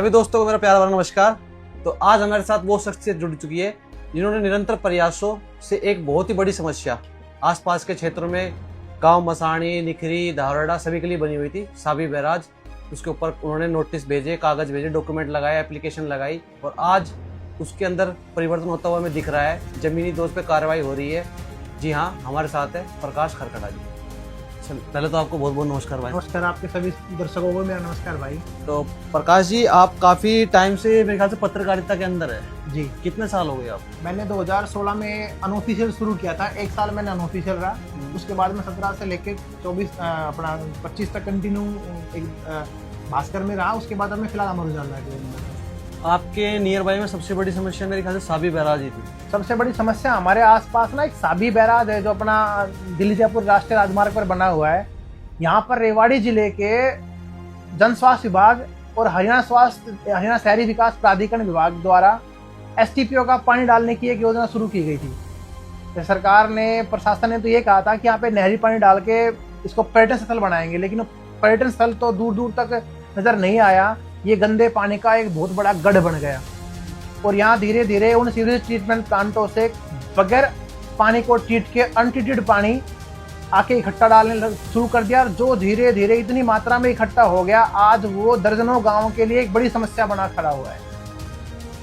सभी दोस्तों को मेरा प्यारा भरा नमस्कार। तो आज हमारे साथ वो शख्सियत जुड़ चुकी है जिन्होंने निरंतर प्रयासों से एक बहुत ही बड़ी समस्या आसपास के क्षेत्रों में गांव मसाणी, निखरी, धावरडा सभी के लिए बनी हुई थी। साबी बैराज, उसके ऊपर उन्होंने नोटिस भेजे, कागज भेजे, डॉक्यूमेंट लगाए, एप्लीकेशन लगाई और आज उसके अंदर परिवर्तन होता हुआ हमें दिख रहा है। जमीनी तौर पे कार्रवाई हो रही है। जी हाँ, हमारे साथ है प्रकाश खरकड़ा जी। पहले तो आपको बहुत बहुत नमस्कार भाई। नमस्कार, आपके सभी दर्शकों को मेरा नमस्कार भाई। तो प्रकाश जी, आप काफी टाइम से मेरे ख्याल से पत्रकारिता के अंदर है जी। कितने साल हो गए आप? मैंने 2016 में अनऑफिशियल शुरू किया था, एक साल मैंने अनऑफिशियल रहा। उसके बाद में 17 से लेके 25 तक कंटिन्यू एक भास्कर में रहा। उसके बाद अब मैं फिलहाल अमर उजाला के अंदर। आपके नियर बाई में सबसे बड़ी समस्या मेरे ख्याल से साबी बैराज ही थी। सबसे बड़ी समस्या हमारे आसपास ना एक साबी बैराज है जो अपना दिल्ली जयपुर राष्ट्रीय राजमार्ग पर बना हुआ है। यहाँ पर रेवाड़ी जिले के जन स्वास्थ्य विभाग और हरियाणा शहरी विकास प्राधिकरण विभाग द्वारा एसटीपीओ का पानी डालने की एक योजना शुरू की गई थी। तो सरकार ने, प्रशासन ने तो ये कहा था कि यहाँ पे नहरी पानी डाल के इसको पर्यटन स्थल बनाएंगे, लेकिन पर्यटन स्थल तो दूर दूर तक नजर नहीं आया। ये गंदे पानी का एक बहुत बड़ा गढ़ बन गया और यहाँ धीरे धीरे उन सीवरेज ट्रीटमेंट प्लांटों से बगैर पानी को ट्रीट के अनट्रीटेड पानी आके इकट्ठा डालने शुरू कर दिया, जो धीरे धीरे इतनी मात्रा में इकट्ठा हो गया आज वो दर्जनों गाँव के लिए एक बड़ी समस्या बना खड़ा हुआ है।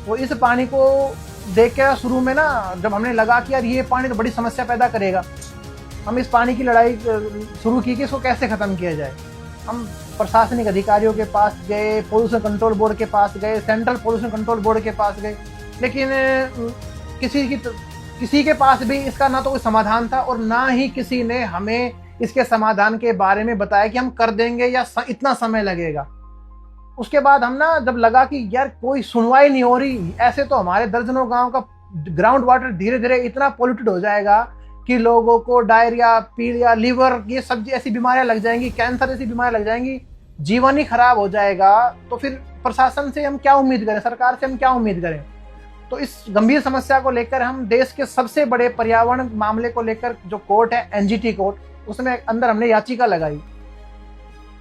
तो इस पानी को देख के शुरू में ना, जब हमने लगा कि यार ये पानी तो बड़ी समस्या पैदा करेगा, हम इस पानी की लड़ाई शुरू की कि इसको कैसे ख़त्म किया जाए। हम प्रशासनिक अधिकारियों के पास गए, पोल्यूशन कंट्रोल बोर्ड के पास गए, सेंट्रल पोल्यूशन कंट्रोल बोर्ड के पास गए, लेकिन किसी के पास भी इसका ना तो कोई समाधान था और ना ही किसी ने हमें इसके समाधान के बारे में बताया कि हम कर देंगे या इतना समय लगेगा। उसके बाद हम ना जब लगा कि यार कोई सुनवाई नहीं हो रही, ऐसे तो हमारे दर्जनों गांव का ग्राउंड वाटर धीरे धीरे इतना पोल्यूटेड हो जाएगा कि लोगों को डायरिया, पीलिया, लीवर, ये सब ऐसी बीमारियां लग जाएंगी, कैंसर ऐसी बीमारियां लग जाएंगी, जीवन ही खराब हो जाएगा। तो फिर प्रशासन से हम क्या उम्मीद करें, सरकार से हम क्या उम्मीद करें। तो इस गंभीर समस्या को लेकर हम देश के सबसे बड़े पर्यावरण मामले को लेकर जो कोर्ट है, एनजीटी कोर्ट, उसमें अंदर हमने याचिका लगाई।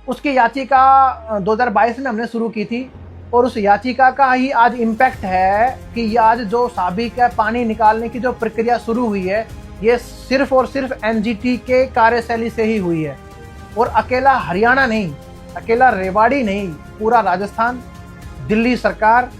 उसकी याचिका 2022 में हमने शुरू की थी और उस याचिका का ही आज इम्पैक्ट है कि आज जो साबी का पानी निकालने की जो प्रक्रिया शुरू हुई है, ये सिर्फ और सिर्फ एनजीटी के कार्यशैली से ही हुई है। और अकेला हरियाणा नहीं, अकेला रेवाड़ी नहीं, पूरा राजस्थान, दिल्ली सरकार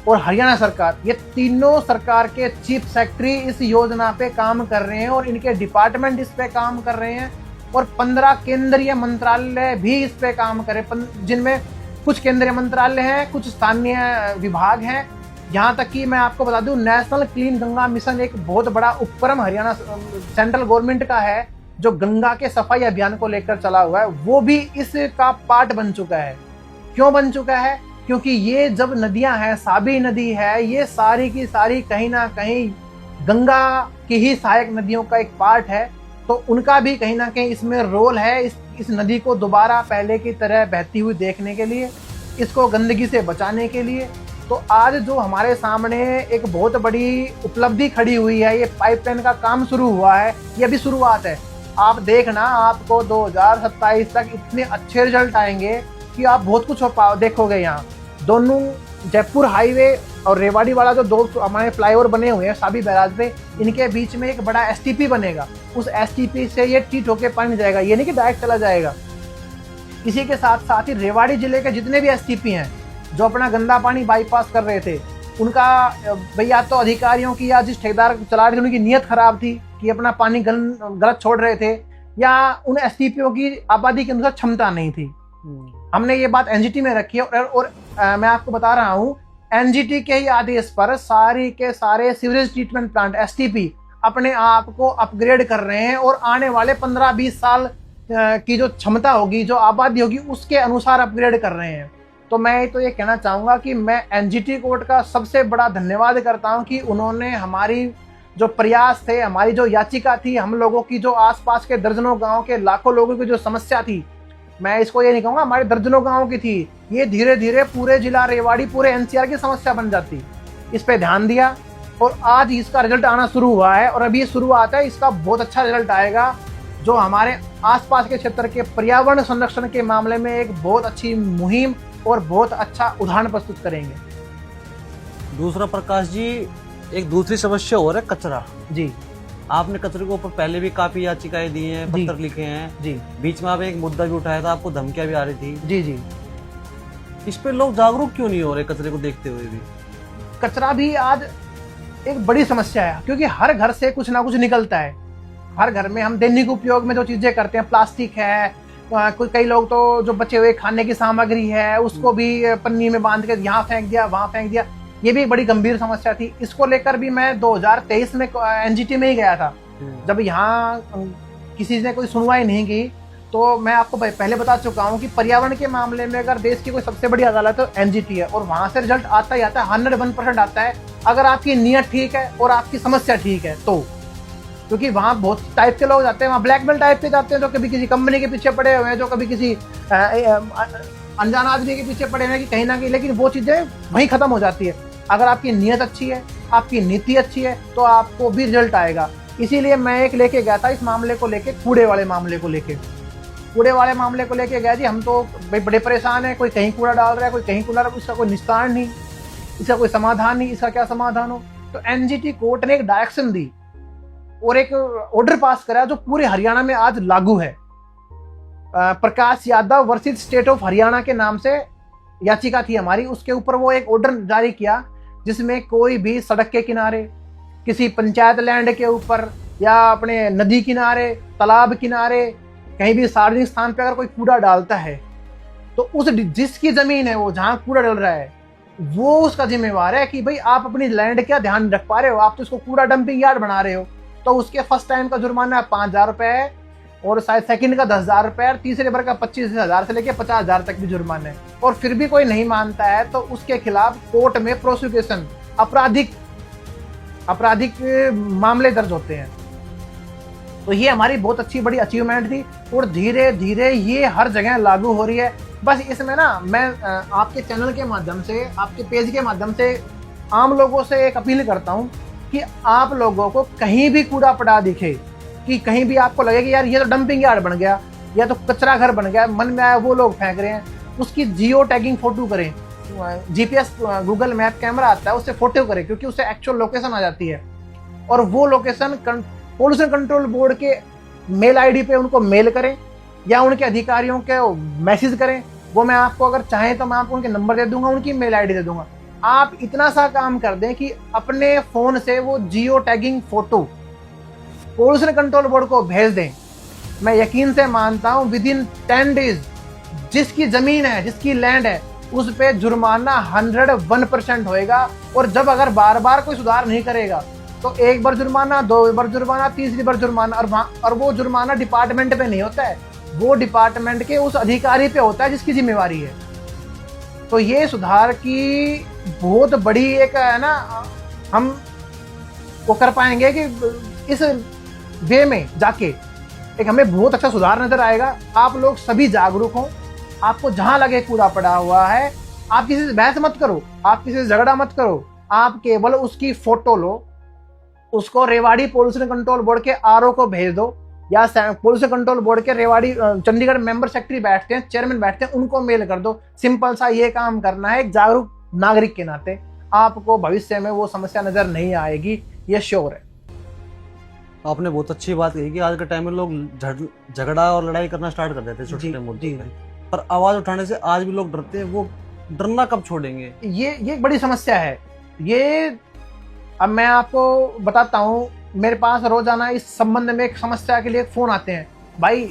और हरियाणा सरकार, ये तीनों सरकार के चीफ सेक्रेटरी इस योजना पे काम कर रहे हैं और इनके डिपार्टमेंट इस पे काम कर रहे हैं और 15 केंद्रीय मंत्रालय भी इस पे काम कर रहे हैं, जिनमें कुछ केंद्रीय मंत्रालय हैं, कुछ स्थानीय विभाग हैं। यहाँ तक कि मैं आपको बता दूं, नेशनल क्लीन गंगा मिशन एक बहुत बड़ा उपक्रम हरियाणा सेंट्रल गवर्नमेंट का है जो गंगा के सफाई अभियान को लेकर चला हुआ है, वो भी इसका पार्ट बन चुका है। क्यों बन चुका है? क्योंकि ये जब नदियां हैं, साबी नदी है, ये सारी की सारी कहीं ना कहीं गंगा की ही सहायक नदियों का एक पार्ट है, तो उनका भी कहीं ना कहीं इसमें रोल है। इस नदी को दोबारा पहले की तरह बहती हुई देखने के लिए, इसको गंदगी से बचाने के लिए। तो आज जो हमारे सामने एक बहुत बड़ी उपलब्धि खड़ी हुई है, ये पाइपलाइन का काम शुरू हुआ है, ये अभी शुरुआत है। आप देखना, आपको 2027 तक इतने अच्छे रिजल्ट आएंगे कि आप बहुत कुछ देखोगे। यहाँ दोनों जयपुर हाईवे और रेवाड़ी वाला जो दो हमारे फ्लाईओवर बने हुए हैं साबी बैराज पे, इनके बीच में एक बड़ा एसटीपी बनेगा। उस एसटीपी से ये ट्रीट होके पानी जाएगा, ये नहीं कि डायरेक्ट चला जाएगा। इसी के साथ साथ ही रेवाड़ी जिले के जितने भी एसटीपी हैं जो अपना गंदा पानी बाईपास कर रहे थे, उनका भैया तो अधिकारियों की या जिस ठेकेदार चला रहे थे उनकी नीयत खराब थी कि अपना पानी गलत छोड़ रहे थे, या उन एसटीपीओ की आबादी के अनुसार क्षमता नहीं थी। हमने ये बात एनजीटी में रखी है और मैं आपको बता रहा हूँ, एनजीटी के ही आदेश पर सारी के सारे सीवरेज ट्रीटमेंट प्लांट एसटीपी अपने आप को अपग्रेड कर रहे हैं और आने वाले 15-20 साल की जो क्षमता होगी, जो आबादी होगी, उसके अनुसार अपग्रेड कर रहे हैं। तो मैं तो ये कहना चाहूँगा कि मैं एनजीटी कोर्ट का सबसे बड़ा धन्यवाद करता हूँ कि उन्होंने हमारी जो प्रयास थे, हमारी जो याचिका थी, हम लोगों की जो आसपास के दर्जनों गाँव के लाखों लोगों की जो समस्या थी, मैं इसको ये नहीं कहूँगा हमारे दर्जनों गाँव की थी, ये धीरे धीरे पूरे जिला रेवाड़ी, पूरे एनसीआर की समस्या बन जाती। इस पे ध्यान दिया और आज इसका रिजल्ट आना शुरू हुआ है और अभी शुरुआत है, इसका बहुत अच्छा रिजल्ट आएगा जो हमारे आसपास के क्षेत्र के पर्यावरण संरक्षण के मामले में एक बहुत अच्छी मुहिम और बहुत अच्छा उदाहरण प्रस्तुत करेंगे। दूसरा प्रकाश जी, एक दूसरी समस्या और है कचरा। जी आपने कचरे के ऊपर पहले भी काफी याचिकाएं दी हैं, जी। पत्र लिखे हैं। जी बीच में आप एक मुद्दा भी उठाया था, आपको धमकियां भी आ रही थी। जी जी। इस पे लोग जागरूक क्यों नहीं हो रहे कचरे को देखते हुए भी? कचरा भी आज एक बड़ी समस्या है, क्योंकि हर घर से कुछ ना कुछ निकलता है। हर घर में हम दैनिक उपयोग में जो चीजें करते हैं, प्लास्टिक है, कई लोग तो जो बचे हुए खाने की सामग्री है उसको भी पन्नी में बांध के यहाँ फेंक दिया, वहां फेंक दिया। ये भी एक बड़ी गंभीर समस्या थी। इसको लेकर भी मैं 2023 में एनजीटी में ही गया था। जब यहाँ किसी ने कोई सुनवाई नहीं की, तो मैं आपको पहले बता चुका हूँ कि पर्यावरण के मामले में अगर देश की कोई सबसे बड़ी अदालत तो एनजीटी है, और वहां से रिजल्ट आता ही आता है, 101% आता है, अगर आपकी नीयत ठीक है और आपकी समस्या ठीक है तो। क्योंकि वहाँ बहुत टाइप के लोग जाते हैं, वहाँ ब्लैकमेल टाइप के जाते हैं, जो कभी किसी कंपनी के पीछे पड़े हुए हैं, जो कभी किसी अनजान आदमी के पीछे पड़े हुए हैं कि कहीं ना कहीं, लेकिन वो चीजें वहीं खत्म हो जाती है। अगर आपकी नीयत अच्छी है, आपकी नीति अच्छी है, तो आपको भी रिजल्ट आएगा। इसीलिए मैं एक लेके गया था इस मामले को लेके, कूड़े वाले मामले को लेके गया जी। हम तो भाई बड़े परेशान है, कोई कहीं कूड़ा डाल रहा है, कोई कहीं कूड़ा, इसका कोई निस्तारण नहीं, इसका कोई समाधान नहीं, इसका क्या समाधान हो। तो एनजीटी कोर्ट ने एक डायरेक्शन दी और एक ऑर्डर पास करा जो पूरे हरियाणा में आज लागू है। Prakash Yadav versus state of Haryana के नाम से याचिका थी हमारी, उसके ऊपर वो एक ऑर्डर जारी किया जिसमें कोई भी सड़क के किनारे, किसी पंचायत लैंड के ऊपर, या अपने नदी किनारे, तालाब किनारे, कहीं भी सार्वजनिक स्थान पे अगर कोई कूड़ा डालता है, तो उस जिसकी जमीन है वो जहां कूड़ा डल रहा है, वो उसका जिम्मेवार है कि भाई आप अपनी लैंड का ध्यान रख पा रहे हो, आप तो इसको कूड़ा डंपिंग यार्ड बना रहे हो। तो उसके फर्स्ट टाइम का जुर्माना 5,000 रुपए है, और शायद सेकंड का 10,000 रुपए है, और तीसरे बार का 25,000 से लेकर 50,000 तक भी जुर्माना है। और फिर भी कोई नहीं मानता है तो उसके खिलाफ कोर्ट में प्रोसिक्यूशन, आपराधिक मामले दर्ज होते हैं। तो ये हमारी बहुत अच्छी बड़ी अचीवमेंट थी, और धीरे धीरे ये हर जगह लागू हो रही है। बस इसमें ना मैं आपके चैनल के माध्यम से, आपके पेज के माध्यम से आम लोगों से एक अपील करता हूँ कि आप लोगों को कहीं भी कूड़ा पड़ा दिखे, कि कहीं भी आपको लगे कि यार ये तो डंपिंग यार्ड बन गया, या तो कचरा घर बन गया, मन में आया वो लोग फेंक रहे हैं, उसकी जियो टैगिंग फोटो करें। जीपीएस गूगल मैप कैमरा आता है, उससे फोटो करें, क्योंकि उससे एक्चुअल लोकेशन आ जाती है। और वो लोकेशन पोल्यूशन कंट्रोल बोर्ड के मेल आईडी पे उनको मेल करें, या उनके अधिकारियों के मैसेज करें। वो मैं आपको अगर चाहें तो मैं आपको उनके नंबर दे दूंगा, उनकी मेल आईडी दे दूंगा। आप इतना सा काम कर दें कि अपने फोन से वो geo tagging photo pollution control board को भेज दें। मैं यकीन से मानता हूं विद इन 10 डेज जिसकी जमीन है, जिसकी लैंड है, उस पे जुर्माना 101% होएगा। और जब अगर बार बार कोई सुधार नहीं करेगा तो एक बार जुर्माना, 2 बार जुर्माना, तीसरी बार जुर्माना, और वो जुर्माना डिपार्टमेंट पे नहीं होता है, वो डिपार्टमेंट के उस अधिकारी पे होता है जिसकी जिम्मेवारी है। तो ये सुधार की बहुत बड़ी एक है ना, हम वो कर पाएंगे कि इस वे में जाके एक हमें बहुत अच्छा सुधार नजर आएगा। आप लोग सभी जागरूक हों। आपको जहां लगे कूड़ा पड़ा हुआ है, आप किसी से बहस मत करो, आप किसी से झगड़ा मत करो, आप केवल उसकी फोटो लो, उसको रेवाड़ी पोल्यूशन कंट्रोल बोर्ड के आरओ को भेज दो, या पोल्यूशन कंट्रोल बोर्ड के रेवाड़ी चंडीगढ़ मेंबर सेक्रेटरी बैठते हैं, चेयरमैन बैठते हैं, उनको मेल कर दो। सिंपल सा ये काम करना है एक जागरूक नागरिक के नाते। आपको भविष्य में वो समस्या नजर नहीं आएगी, ये श्योर है। आपने बहुत अच्छी बात कही कि आज के टाइम में लोग झगड़ा और लड़ाई करना स्टार्ट कर देते हैं छोटे मुद्दों पे, पर आवाज उठाने से आज भी लोग डरते हैं। वो डरना कब छोड़ेंगे? ये एक बड़ी समस्या है। ये अब मैं आपको बताता हूँ, मेरे पास रोजाना इस संबंध में एक समस्या के लिए फोन आते हैं, भाई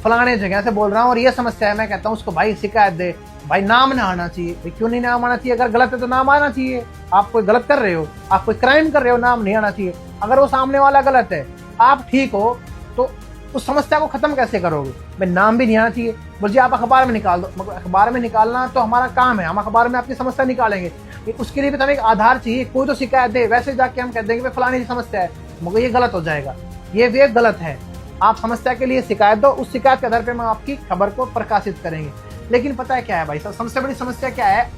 फलाने जगह से बोल रहा हूँ और ये समस्या है। मैं कहता हूँ उसको भाई शिकायत दे, भाई नाम ना आना चाहिए। भाई क्यों नहीं नाम आना चाहिए? अगर गलत है तो नाम आना चाहिए। आप कोई गलत कर रहे हो, आप कोई क्राइम कर रहे हो, नाम नहीं आना चाहिए। अगर वो सामने वाला गलत है, आप ठीक हो, तो उस समस्या को खत्म कैसे करोगे? भाई नाम भी नहीं आना चाहिए। बोलिए आप अखबार में निकाल दो। मगर अखबार में निकालना तो हमारा काम है, हम अखबार में आपकी समस्या निकालेंगे, उसके लिए भी हमें एक आधार चाहिए। कोई तो शिकायत दे, वैसे जाके हम कह देंगे भाई फलानी समस्या है, मगर ये गलत हो जाएगा, ये वे गलत है। आप समस्या के लिए शिकायत दो, उस शिकायत के आधार पर हम आपकी खबर को प्रकाशित करेंगे। लेकिन पता है क्या है भाई साहब, सबसे बड़ी समस्या क्या है?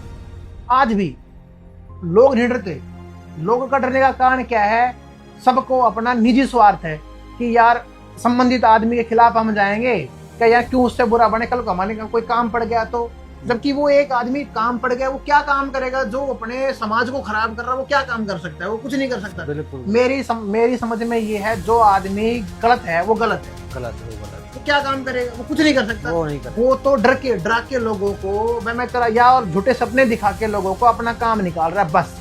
आज भी लोग नहीं डरते। लोगों का डरने का कारण क्या है? सबको अपना निजी स्वार्थ है कि यार संबंधित आदमी के खिलाफ हम जाएंगे क्या, यार क्यों उससे बुरा बने, कल को हमारे कोई काम पड़ गया तो जबकि वो एक आदमी काम पड़ गया, वो क्या काम करेगा? जो अपने समाज को खराब कर रहा है वो क्या काम कर सकता है? वो कुछ नहीं कर सकता। बिल्कुल मेरी समझ में ये है, जो आदमी गलत है वो गलत है, गलत है, वो गलत वो क्या काम करेगा? वो कुछ नहीं कर सकता। है, वो नहीं कर। वो तो डरा के लोगों को मैं तेरा या और झूठे सपने दिखा के लोगों को अपना काम निकाल रहा है, बस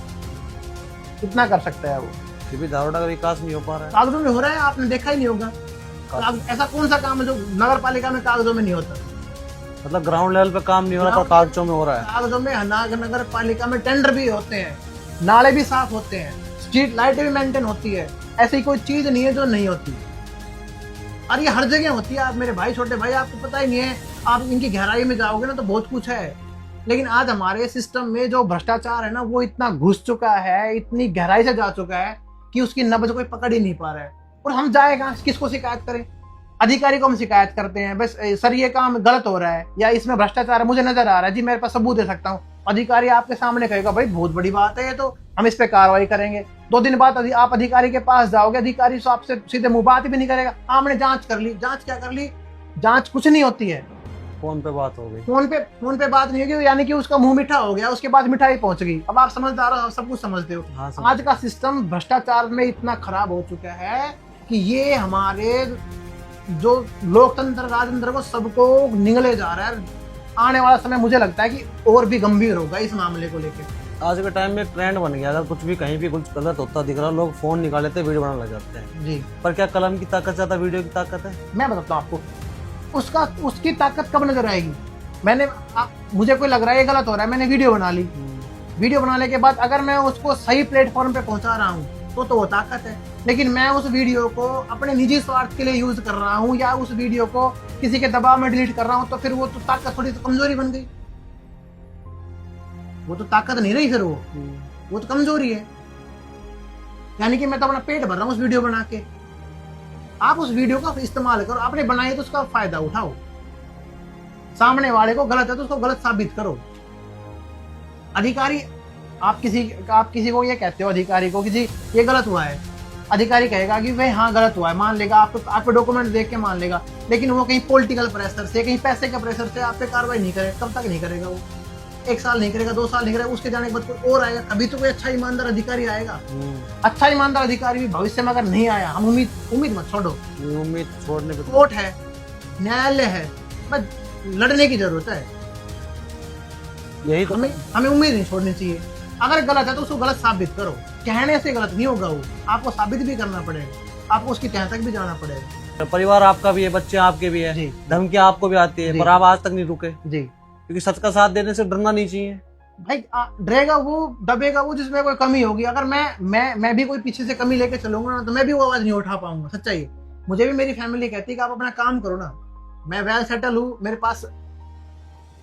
इतना कर सकता है वो। फिर भी धारोड़ा का विकास नहीं हो पा रहा है। कागजों में हो रहा है, आपने देखा ही नहीं होगा। ऐसा कौन सा काम है जो नगर पालिका में कागजों में नहीं होता? मतलब ग्राउंड लेवल पे काम नहीं हो रहा, पर कागजों में हो रहा है। कागजों में नगर पालिका में टेंडर भी होते हैं, नाले भी साफ होते हैं, स्ट्रीट लाइटें भी मेंटेन होती है। ऐसी कोई चीज नहीं है जो नहीं होती, और ये हर जगह होती है। आप मेरे भाई, छोटे भाई, आपको पता ही नहीं है। आप इनकी गहराई में जाओगे ना तो बहुत कुछ है। लेकिन आज हमारे सिस्टम में जो भ्रष्टाचार है ना, वो इतना घुस चुका है, इतनी गहराई से जा चुका है कि उसकी नब्ज कोई पकड़ ही नहीं पा रहा है। और हम जाएगा किसको शिकायत करें? अधिकारी को हम शिकायत करते हैं, बस सर ये काम गलत हो रहा है या इसमें भ्रष्टाचार है, मुझे नजर आ रहा है जी, मेरे पास सबूत दे सकता हूँ। अधिकारी आपके सामने कहेगा भाई बहुत बड़ी बात है ये, तो हम इस पे कार्रवाई करेंगे। 2 दिन बाद आप अधिकारी के पास जाओगे, अधिकारी तो आपसे सीधे मुंह बात भी नहीं करेगा। हमने जांच कर ली। जांच क्या कर ली? जांच कुछ नहीं होती है, फोन पे बात हो गई। फोन पे बात नहीं होगी, यानी कि उसका मुंह मीठा हो गया, उसके बाद मिठाई पहुंच गई। अब आप समझदार हो, आप सब कुछ समझते हो। हाँ, आज का सिस्टम भ्रष्टाचार में इतना खराब हो चुका है कि ये हमारे जो लोकतंत्र, राजतंत्र को सबको निगले जा रहा है। आने वाला समय मुझे लगता है कि और भी गंभीर होगा इस मामले को लेकर। आज के टाइम में ट्रेंड बन गया, अगर कुछ भी कहीं भी कुछ गलत होता दिख रहा, लोग फोन निकाल लेते, वीडियो बनाने लग जाते हैं जी। पर क्या कलम की ताकत ज्यादा वीडियो की ताकत है? मैं बताता हूँ आपको, उसकी ताकत कब नजर आएगी? मुझे कोई लग रहा है ये गलत हो रहा है, मैंने वीडियो बना ली। वीडियो बनाने के बाद अगर मैं उसको सही प्लेटफॉर्म पे पहुंचा रहा हूँ तो वो ताकत है। लेकिन मैं उस वीडियो को अपने निजी स्वार्थ के लिए यूज कर रहा हूँ या उस वीडियो को किसी के दबाव में डिलीट कर रहा हूँ, तो फिर वो तो ताकत थोड़ी तो कमजोरी बन गई। वो तो ताकत नहीं रही, फिर वो तो कमजोरी है। यानी कि मैं तो अपना पेट भर रहा हूँ उस वीडियो बना के। आप उस वीडियो का इस्तेमाल करो, आपने बनाई तो उसका फायदा उठाओ। सामने वाले को गलत है तो उसको गलत साबित करो। अधिकारी, आप किसी को ये कहते हो, अधिकारी को किसी ये गलत हुआ है, अधिकारी कहेगा कि भाई हाँ गलत हुआ है, मान लेगा, आपको डॉक्यूमेंट देख के मान लेगा। लेकिन वो कहीं पॉलिटिकल प्रेशर से, कहीं पैसे के प्रेशर से आप पे कार्रवाई नहीं करे। कब तक नहीं करेगा वो? 1 साल नहीं करेगा, 2 साल नहीं करेगा, उसके जाने के बाद कोई और आएगा, कभी तो कोई अच्छा ईमानदार अधिकारी आएगा। अच्छा ईमानदार अधिकारी भी भविष्य में अगर नहीं आया, हम उम्मीद मत छोड़ो। उम्मीद छोड़ने पे कोर्ट है, न्यायालय है, बस लड़ने की जरूरत है। यही तो हमें उम्मीद नहीं छोड़नी चाहिए। अगर गलत है तो उसको गलत साबित करो। कहने से गलत नहीं होगा, वो आपको साबित भी करना पड़ेगा, आपको उसकी तह तक भी जाना पड़ेगा। परिवार आपका भी है, बच्चे आपके भी है, धमकियां आपको भी आती है, पर आप आज तक नहीं रुके जी। क्योंकि सच का साथ देने से डरना नहीं चाहिए भाई। डरेगा वो, दबेगा वो जिसमें कोई कमी होगी। अगर मैं भी कोई पीछे से कमी लेके चलूंगा ना, तो मैं भी वो आवाज नहीं उठा पाऊंगा। सच्चाई, मुझे भी मेरी फैमिली कहती है कि आप अपना काम करो ना। मैं वेल सेटल हूँ, मेरे पास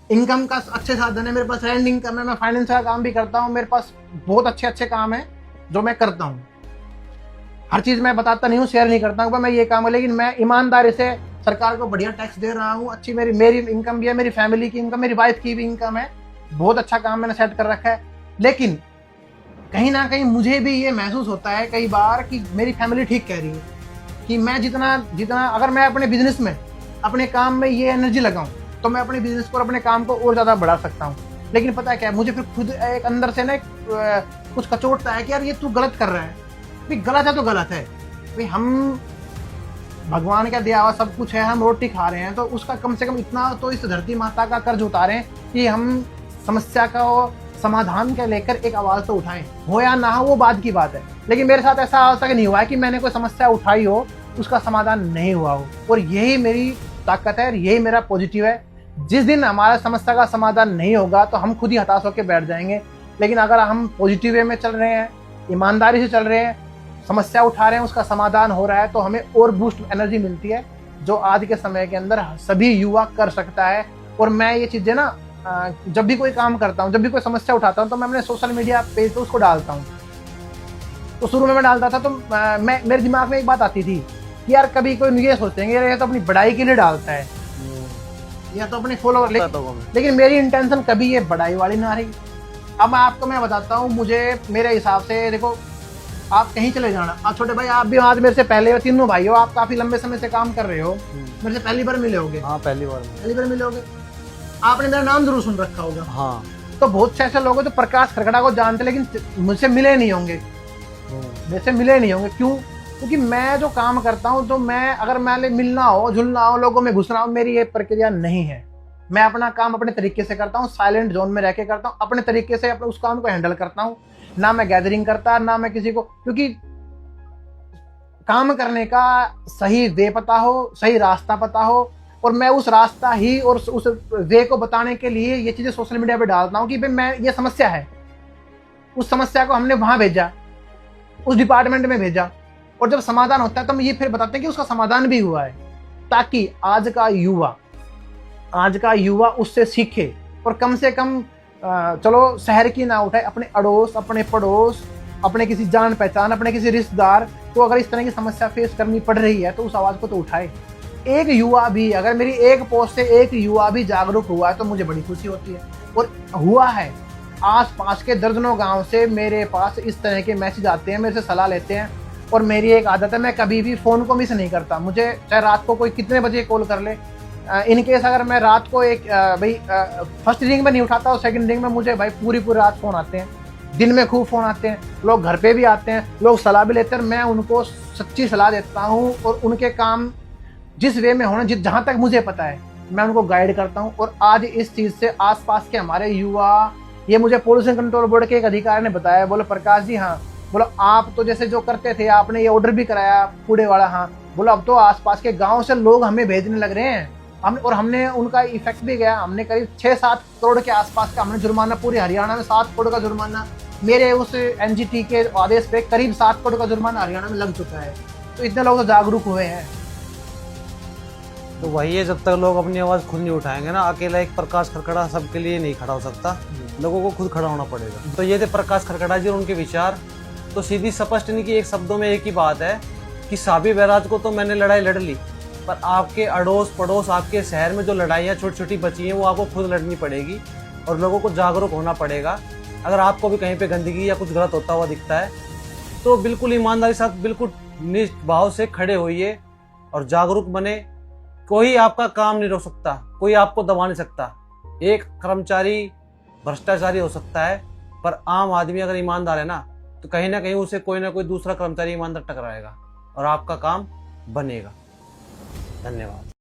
इनकम का अच्छे साधन है, मेरे पास रैंड इनकम है, मैं फाइनेंस का काम भी करता हूँ, मेरे पास बहुत अच्छे काम है जो मैं करता हूँ। हर चीज मैं बताता नहीं हूँ, शेयर नहीं करता हूँ मैं ये काम है, लेकिन मैं ईमानदारी से सरकार को बढ़िया टैक्स दे रहा हूँ। अच्छी मेरी इनकम भी है, मेरी फैमिली की इनकम, मेरी वाइफ की भी इनकम है। बहुत अच्छा काम मैंने सेट कर रखा है। लेकिन कहीं ना कहीं मुझे भी ये महसूस होता है कई बार कि मेरी फैमिली ठीक कह रही है कि मैं जितना अगर मैं अपने बिजनेस में, अपने काम में ये एनर्जी लगाऊं तो मैं अपने बिजनेस को और अपने काम को और ज्यादा बढ़ा सकता हूँ। लेकिन पता है क्या, मुझे फिर खुद एक अंदर से ना कुछ कचोटता है कि यार ये तू गलत कर रहा है। भाई गलत है तो गलत है। भाई हम भगवान का दिया हुआ सब कुछ है, हम रोटी खा रहे हैं तो उसका कम से कम इतना तो इस धरती माता का कर्ज उतारें कि हम समस्या का समाधान के लेकर एक आवाज तो उठाएं। हो या ना हो वो बात की बात है, लेकिन मेरे साथ ऐसा आज तक नहीं हुआ है कि मैंने कोई समस्या उठाई हो उसका समाधान नहीं हुआ हो। और यही मेरी ताकत है, यही मेरा पॉजिटिव है। जिस दिन हमारा समस्या का समाधान नहीं होगा तो हम खुद ही हताश होकर बैठ जाएंगे। लेकिन अगर हम पॉजिटिव वे में चल रहे हैं, ईमानदारी से चल रहे हैं, समस्या उठा रहे हैं, उसका समाधान हो रहा है, तो हमें और बूस्ट एनर्जी मिलती है जो आज के समय के अंदर सभी युवा कर सकता है। और मैं ये चीजें ना जब भी कोई काम करता हूँ, जब भी कोई समस्या उठाता हूँ तो मैं अपने सोशल मीडिया पेज पे उसको डालता हूँ। तो शुरू में मैं डालता था तो मेरे दिमाग में एक बात आती थी कि यार कभी कोई ये सोचेंगे यार ये तो अपनी बड़ाई के लिए डालता है या तो अपने फॉलोअर, लेकिन मेरी इंटेंशन कभी ये बड़ाई वाली ना रही। अब मैं बताता हूँ, मुझे मेरे हिसाब से देखो, आप कहीं चले जाना, आप छोटे भाई आप भी आज मेरे से पहले हो, तीनों भाई हो, आप काफी लंबे समय से काम कर रहे हो, मेरे से पहली बार मिले होगे। हाँ पहली बार मिले होगे। आपने मेरा नाम जरूर सुन रखा होगा। हाँ। तो बहुत से ऐसे लोग हैं जो प्रकाश खड़खड़ा को जानते लेकिन मुझसे मिले नहीं होंगे, मुझसे मिले नहीं होंगे। क्यों? क्योंकि मैं जो काम करता हूँ, तो मैं अगर मैं मिलना हो, झुलना हो, लोगों में घुसना हो, मेरी ये प्रक्रिया नहीं है। मैं अपना काम अपने तरीके से करता हूँ, साइलेंट जोन में रह के करता हूँ, अपने तरीके से अपने उस काम को हैंडल करता हूँ। ना मैं गैदरिंग करता, ना मैं किसी को, क्योंकि काम करने का सही वे पता हो, सही रास्ता पता हो, और मैं उस रास्ता ही और उस वे को बताने के लिए ये चीजें सोशल मीडिया पे डालता हूँ कि भाई मैं, ये समस्या है, उस समस्या को हमने वहां भेजा, उस डिपार्टमेंट में भेजा, और जब समाधान होता है तो हम ये फिर बताते हैं कि उसका समाधान भी हुआ है, ताकि आज का युवा उससे सीखे और कम से कम चलो शहर की ना उठाए, अपने अड़ोस, अपने पड़ोस, अपने किसी जान पहचान, अपने किसी रिश्तेदार को अगर इस तरह की समस्या फेस करनी पड़ रही है तो उस आवाज को तो उठाए। एक युवा भी, अगर मेरी एक पोस्ट से एक युवा भी जागरूक हुआ है तो मुझे बड़ी खुशी होती है। और हुआ है, आस पास के दर्जनों गांव से मेरे पास इस तरह के मैसेज आते हैं, मेरे से सलाह लेते हैं। और मेरी एक आदत है, मैं कभी भी फोन को मिस नहीं करता। मुझे चाहे रात को कोई कितने बजे कॉल कर ले, इन केस अगर मैं रात को एक भाई फर्स्ट रिंग में नहीं उठाता और सेकंड रिंग में मुझे भाई पूरी रात फोन आते हैं, दिन में खूब फोन आते हैं, लोग घर पे भी आते हैं, लोग सलाह भी लेते हैं, और मैं उनको सच्ची सलाह देता हूँ और उनके काम जिस वे में होना, जहां तक मुझे पता है मैं उनको गाइड करता हूँ। और आज इस चीज से आसपास के हमारे युवा, ये मुझे पोल्यूशन कंट्रोल बोर्ड के एक अधिकारी ने बताया, बोले प्रकाश जी हाँ, बोलो आप तो जैसे जो करते थे, आपने ये ऑर्डर भी कराया कूड़े वाला, हाँ, बोलो अब तो आसपास के गांव से लोग हमें भेजने लग रहे हैं। हमने उनका इफेक्ट भी गया, हमने करीब 6-7 करोड़ के आसपास का हमने जुर्माना, पूरे हरियाणा में 7 करोड़ का जुर्माना, मेरे उस एनजीटी के आदेश पे करीब 7 करोड़ का जुर्माना हरियाणा में लग चुका है। तो इतने लोग तो जागरूक हुए हैं। तो वही है, जब तक लोग अपनी आवाज़ खुद नहीं उठाएंगे ना, अकेला एक प्रकाश खड़खड़ा सबके लिए नहीं खड़ा हो सकता, लोगों को खुद खड़ा होना पड़ेगा। तो ये थे प्रकाश खड़खड़ा जी और उनके विचार। तो सीधी स्पष्ट नहीं कि एक शब्दों में एक ही बात है कि साबी बैराज को तो मैंने लड़ाई लड़ ली, पर आपके अड़ोस पड़ोस, आपके शहर में जो लड़ाइयाँ छोटी छोटी बची हैं वो आपको खुद लड़नी पड़ेगी और लोगों को जागरूक होना पड़ेगा। अगर आपको भी कहीं पे गंदगी या कुछ गलत होता हुआ दिखता है तो बिल्कुल ईमानदारी के साथ, बिल्कुल निष्भाव से खड़े होइए और जागरूक बने। कोई आपका काम नहीं रोक सकता, कोई आपको दबा नहीं सकता। एक कर्मचारी भ्रष्टाचारी हो सकता है, पर आम आदमी अगर ईमानदार है ना, तो कहीं ना कहीं उसे कोई ना कोई दूसरा कर्मचारी ईमानदार टकराएगा और आपका काम बनेगा। धन्यवाद।